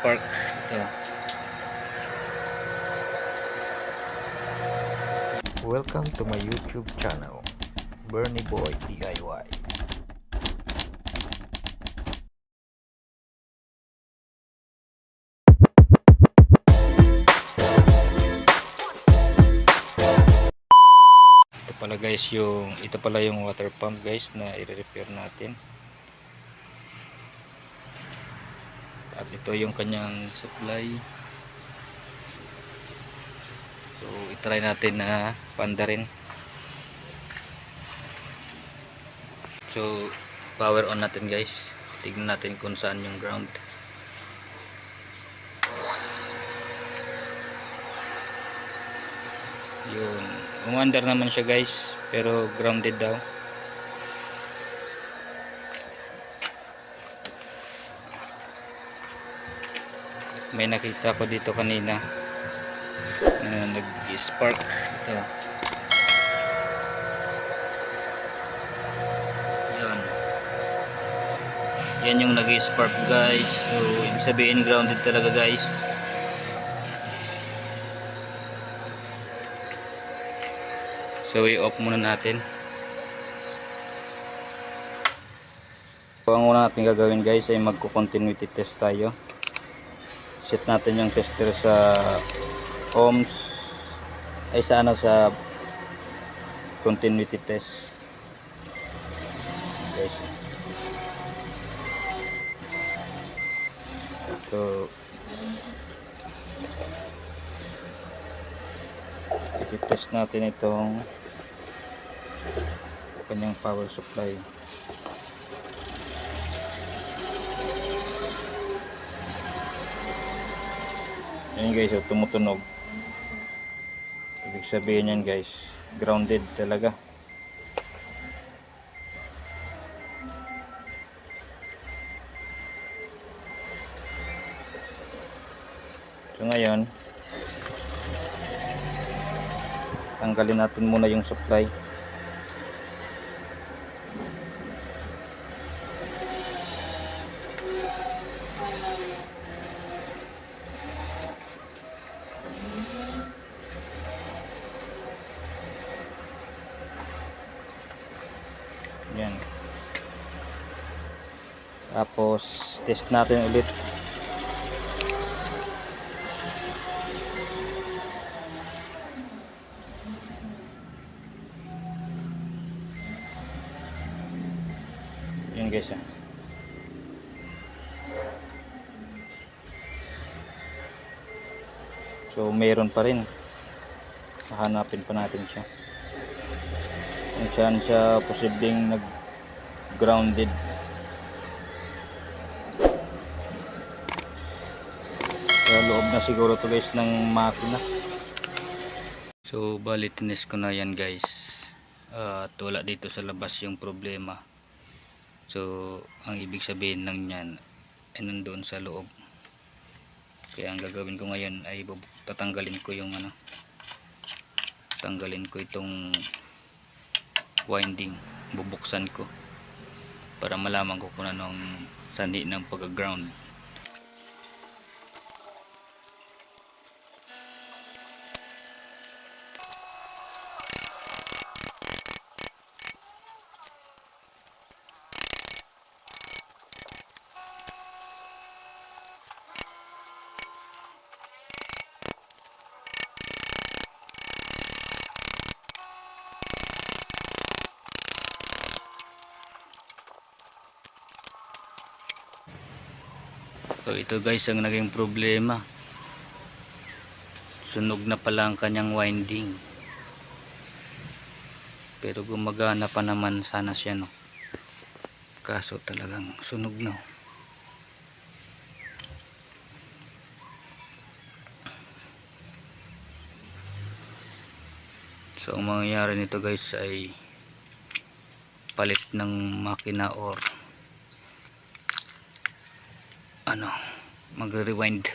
nag-spark ito. Welcome to my YouTube channel, Bernie Boy DIY. Ito pala yung water pump guys na i-repair natin. At ito yung kanyang supply. So i-try natin na panda rin. So power on natin guys. Tignan natin kung saan yung ground. Yun, umandar naman siya guys, pero grounded daw. May nakita ko dito kanina na nag-spark ito. Yan yung nag-spark guys. So ibig sabihin grounded talaga guys. So i-off muna natin. So ang una natin gagawin guys ay magko-continuity test tayo. Set natin yung tester sa ohms ay sa continuity test guys. So i-test natin itong kanyang power supply. Ayan guys, so tumutunog. Ibig sabihin yan guys, grounded talaga. So ngayon, tanggalin natin muna yung supply. Yan. Tapos test natin ulit. Yan guys. So mayroon pa rin. Hahanapin pa natin siya. Kung saan siya posibleng nag-grounded. Sa loob na siguro to guys ng makina. So bali tinest ko na yan guys. At wala dito sa labas yung problema. So ang ibig sabihin lang yan ay nandoon sa loob. Kaya ang gagawin ko ngayon ay tatanggalin ko yung tanggalin ko itong winding, bubuksan ko para malaman ko kung anong sanhi ng pag-ground. So ito guys ang naging problema. Sunog na pala ang kanyang winding. Pero gumagana pa naman sana siya no. Kaso talagang sunog na. So ang mangyayari nito guys ay palit ng makina or magre-rewind.